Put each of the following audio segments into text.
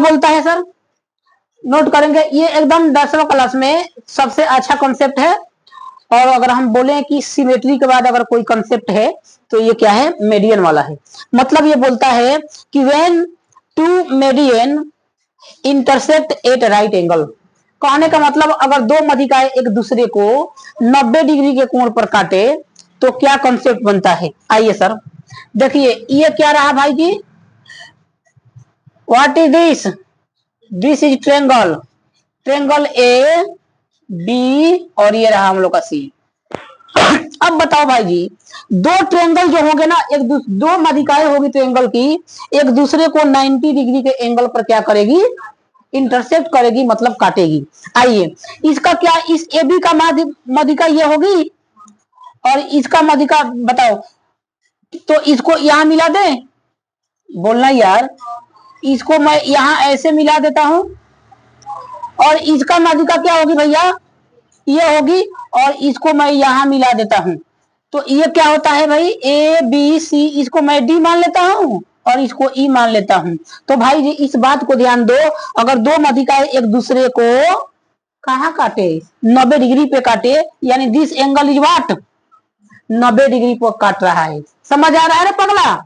बोलता है sir, note करेंगे, ये एकदम 10वीं क्लास में सबसे अच्छा कॉन्सेप्ट है। और अगर हम बोले कि सिमेट्री के बाद अगर कोई कॉन्सेप्ट है तो ये क्या है, मेडियन वाला है। मतलब ये बोलता है कि when two median intersect at right angle, कहने का मतलब अगर दो मध्यिकाएं एक दूसरे को 90 डिग्री के कोण पर काटे तो क्या कॉन्सेप्ट बनता है। आइए सर देखिए, ये क्या रहा भाई जी, what is this, this is triangle, triangle A B, और ये रहा हम लोग का सी। अब बताओ भाई जी, दो ट्रेंगल जो होंगे ना, दो मध्यिकाएं होगी ट्रेंगल की, एक दूसरे को 90 डिग्री के एंगल पर क्या करेगी, इंटरसेक्ट करेगी, मतलब काटेगी। आइए इसका क्या, इस ए बी का मध्यिका ये होगी और इसका मध्यिका बताओ, तो इसको यहां मिला दे, बोलना यार, इसको मैं यहां ऐसे मिला देता हूं और इसका मध्यिका क्या होगी भैया, ये होगी, और इसको मैं यहां मिला देता हूं, तो ये क्या होता है भाई, ए बी सी, इसको मैं डी मान लेता हूं और इसको ई मान लेता हूं। तो भाई जी इस बात को ध्यान दो, अगर दो मध्यिकाएं एक दूसरे को कहां काटे, 90 डिग्री पे काटे, यानी this angle is what, 90 degree पर काट रहा है। समझ आ रहा है ना पगला।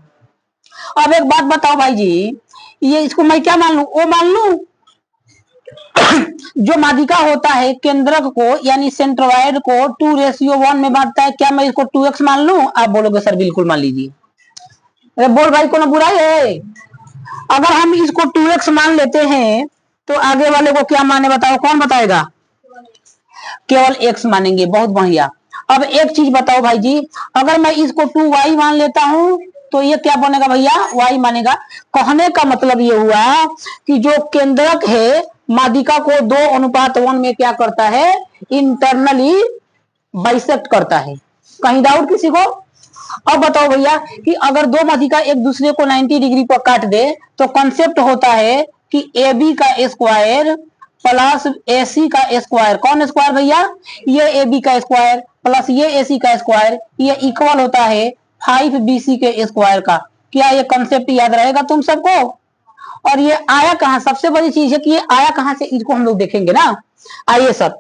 अब एक बात बताओ भाई जी, ये इसको मैं क्या मान लू, ओ मान लू, जो माध्यिका होता है केंद्रक को यानी सेंट्रोइड को 2:1 में बांटता है, क्या मैं इसको 2x मान लू, आप बोलोगे सर बिल्कुल मान लीजिए। अरे बोल भाई, कोनो बुराई है, अगर हम इसको 2x मान लेते हैं तो आगे वाले को क्या माने बताओ, कौन बताएगा, केवल x मानेंगे, बहुत बढ़िया। अब एक चीज बताओ भाई जी, अगर मैं इसको 2y मान लेता हूं तो ये क्या बनेगा भैया, y मानेगा। कहने का मतलब ये हुआ कि जो केंद्रक है माध्यिका को 2:1 में क्या करता है, इंटरनली बाइसेक्ट करता है। कहीं डाउट किसी को। अब बताओ भैया कि अगर दो माध्यिका एक दूसरे को 90 डिग्री पर काट दे तो कॉन्सेप्ट होता है कि ए बी का स्क्वायर प्लस ए सी का स्क्वायर, कौन स्क्वायर भैया, ये ए बी का स्क्वायर प्लस ये ए सी का स्क्वायर, ये इक्वल होता है 5BC के स्क्वायर का। क्या ये कॉन्सेप्ट याद रहेगा तुम सबको। और ये आया कहां, सबसे बड़ी चीज है कि ये आया कहां से, इसको हम लोग देखेंगे ना। आइए सर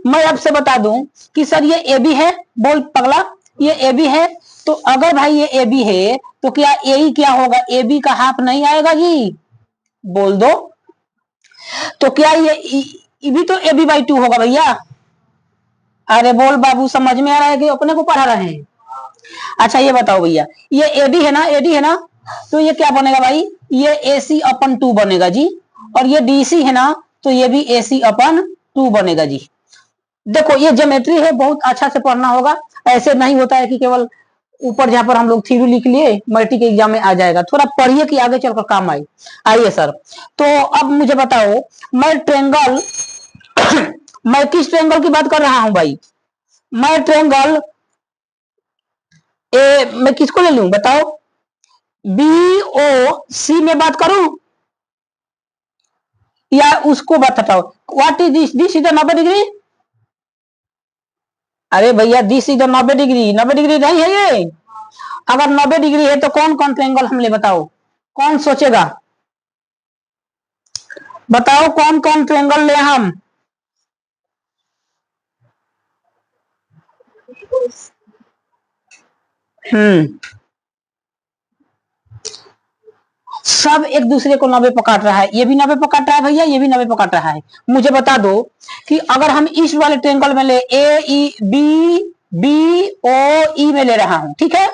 मैं आपसे बता दूं कि सर ये ए बी है, बोल पगला, ये ए बी है, तो अगर भाई ये ए बी है तो क्या ए ही क्या होगा, ए बी का हाफ नहीं आएगा जी, बोल दो। तो क्या ये भी तो ए बी बाई 2 होगा भैया। अरे बोल बाबू, समझ में आ रहा है कि अपने को पढ़ा रहे हैं। अच्छा ये बताओ भैया, ये एडी है ना, एडी है ना, तो ये क्या बनेगा भाई, ये AC/2 बनेगा जी, और ये DC है ना, तो ये भी AC/2 बनेगा जी। देखो ये ज्योमेट्री है, बहुत अच्छा से पढ़ना होगा, ऐसे नहीं होता है कि केवल ऊपर जहां पर हम लोग थ्योरी लिख लिए मैट्रिक एग्जाम में आ जाएगा, थोड़ा पढ़िए कि आगे चलकर काम आए। आइए सर, तो अब मुझे बताओ, मैं ट्रेंगल मैं किस ट्रेंगल की बात कर रहा हूं भाई, मैं ट्रेंगल मैं किसको ले लूं बताओ, BOC में बात करूं या उसको बताओ, what is this, this is 90 degree. अरे भैया दिस इज 90 डिग्री, 90 डिग्री नहीं है ये। अगर 90 डिग्री है तो कौन कौन ट्रेंगल हम ले बताओ, कौन सोचेगा, बताओ कौन कौन ट्रेंगल ले हम। सब एक दूसरे को 90 पर काट रहा है, ये भी 90 पर काट रहा है भैया, ये भी 90 पर काट रहा है। मुझे बता दो कि अगर हम इस वाले ट्रेंगल में ले AEBBOE में ले रहा हूं, ठीक है,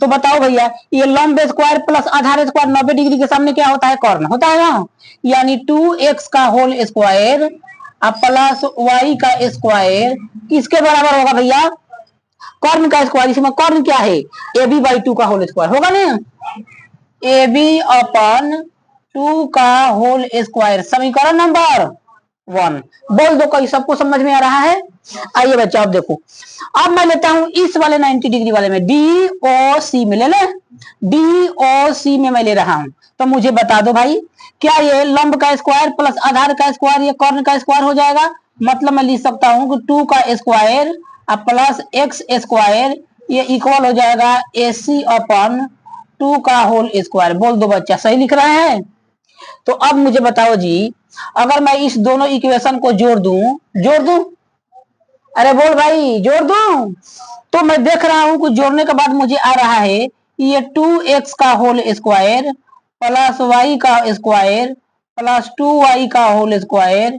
तो बताओ भैया ये लंब स्क्वायर प्लस आधार स्क्वायर 90 डिग्री के सामने क्या होता है, कॉर्न होता है ना, यानी 2x का होल स्क्वायर प्लस y का स्क्वायर किसके बराबर होगा भैया, कॉर्न का स्क्वायर। इसमें कॉर्न क्या है, AB/2 का होल स्क्वायर होगा ना, AB/2 का होल स्क्वायर, समीकरण नंबर 1। बोल दो कहीं सबको समझ में आ रहा है। आइए बच्चा अब देखो, अब मैं लेता हूं इस वाले 90 डिग्री वाले में, DOC में ले ले, DOC में मैं ले रहा हूं, तो मुझे बता दो भाई क्या ये लंब का स्क्वायर प्लस आधार का स्क्वायर ये कॉर्न का स्क्वायर हो जाएगा। मतलब मैं लिख सकता हूं कि 2 का स्क्वायर प्लस x स्क्वायर ये इक्वल हो जाएगा AC/2 का होल स्क्वायर। बोल दो बच्चा, सही लिख रहे हैं। तो अब मुझे बताओ जी, अगर मैं इस दोनों इक्वेशन को जोड़ दूं, अरे बोल भाई जोड़ दूं, तो मैं देख रहा हूं कि जोड़ने के बाद मुझे आ रहा है ये 2x का होल स्क्वायर प्लस वाई का स्क्वायर प्लस 2y का whole square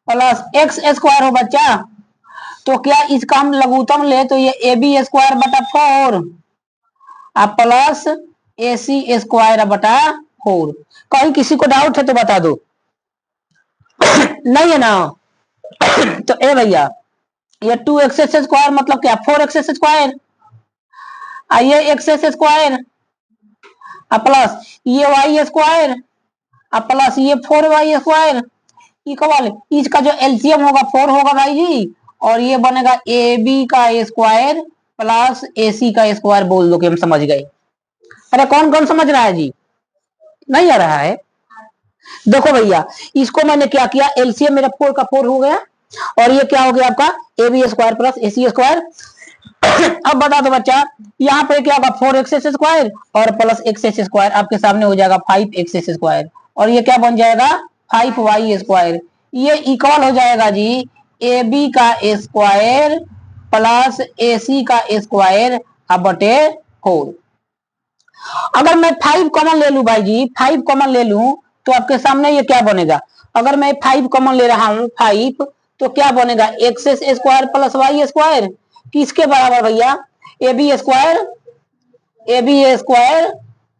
plus x square हो बच्चा। तो क्या इसका हम लघुत्तम ले तो ये ए बी स्क्वायर बटा 4 प्लस ए सी स्क्वायर बटा 4। कहीं किसी को डाउट है तो बता दो। नहीं है ना? तो ए भैया ये 2x स्क्वायर मतलब क्या 4x स्क्वायर, ये एक्स स्क्वायर प्लस ये वाई स्क्वायर प्लस ये 4y स्क्वायर इक्वल इसका जो एलसीएम होगा 4 होगा भाई जी, और ये बनेगा ए बी का स्क्वायर प्लस ए सी का स्क्वायर। बोल दो कि हम समझ गए। अरे कौन कौन समझ रहा है जी? नहीं आ रहा है? देखो भैया इसको मैंने क्या किया, एलसीएम मेरा 4 का 4 हो गया और ये क्या हो गया आपका a b square plus a c square. अब बता दो बच्चा, यहाँ पे क्या होगा 4x स्क्वायर और प्लस एक्स स्क्वायर आपके सामने हो जाएगा 5x स्क्वायर, और ये क्या बन जाएगा 5y स्क्वायर। ये इक्वल हो जाएगा जी ए बी का स्क्वायर प्लस ए सी का स्क्वायर बटे 4। अगर मैं 5 कॉमन ले लू भाई जी, 5 कॉमन ले लू तो आपके सामने ये क्या बनेगा, अगर मैं 5 कॉमन ले रहा हूं 5 तो क्या बनेगा x square plus y square किसके बराबर भैया, a b square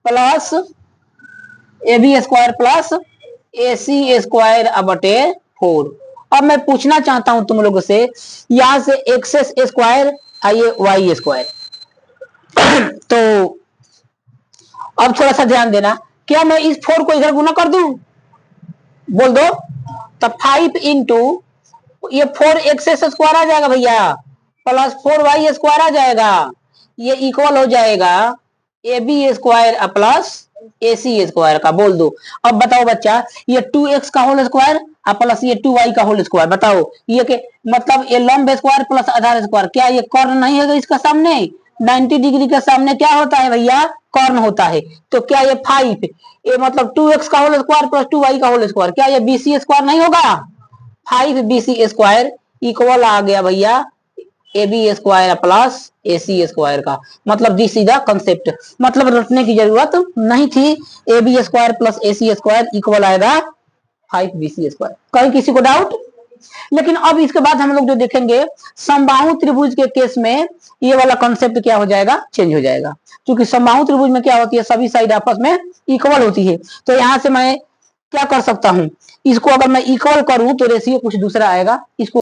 plus a c square बटे 4। अब मैं पूछना चाहता हूं तुम लोगों से, यहां से एक्स स्क्वायर आइए वाई स्क्वायर तो अब थोड़ा सा ध्यान देना, क्या मैं इस 4 को इधर गुना कर दूं? बोल दो। तब 5 इंटू ये 4x स्क्वायर आ जाएगा भैया प्लस 4y स्क्वायर आ जाएगा, ये इक्वल हो जाएगा a b square plus a c square का। बोल दो। अब बताओ बच्चा, ये 2x का होल स्क्वायर प्लस ये 2y का होल स्क्वायर, बताओ ये के मतलब ये लंब स्क्वायर प्लस आधार स्क्वायर, क्या ये कॉर्न नहीं है इसका सामने? 90 डिग्री के सामने क्या होता है भैया, कॉर्न होता है। तो क्या ये 5 ये मतलब 2x का होल स्क्वायर प्लस 2y का होल स्क्वायर, क्या ये बीसी स्क्वायर नहीं होगा? 5 बीसी स्क्वायर इक्वल आ गया भैया a b square plus a c square का। मतलब दिस इज द कंसेप्ट, मतलब रटने की जरूरत नहीं थी। A b square plus a c square equal आएगा 5 बीसी स्क्वायर। कहीं किसी को डाउट? लेकिन अब इसके बाद हम लोग जो देखेंगे समबाहु त्रिभुज के केस में ये वाला कंसेप्ट क्या हो जाएगा, चेंज हो जाएगा। क्योंकि समबाहु त्रिभुज में क्या होती है, सभी साइड आपस में इक्वल होती है। तो यहां से मैं क्या कर सकता हूं, इसको अगर मैं इक्वल करूं तो रेशियो कुछ दूसरा आएगा, इसको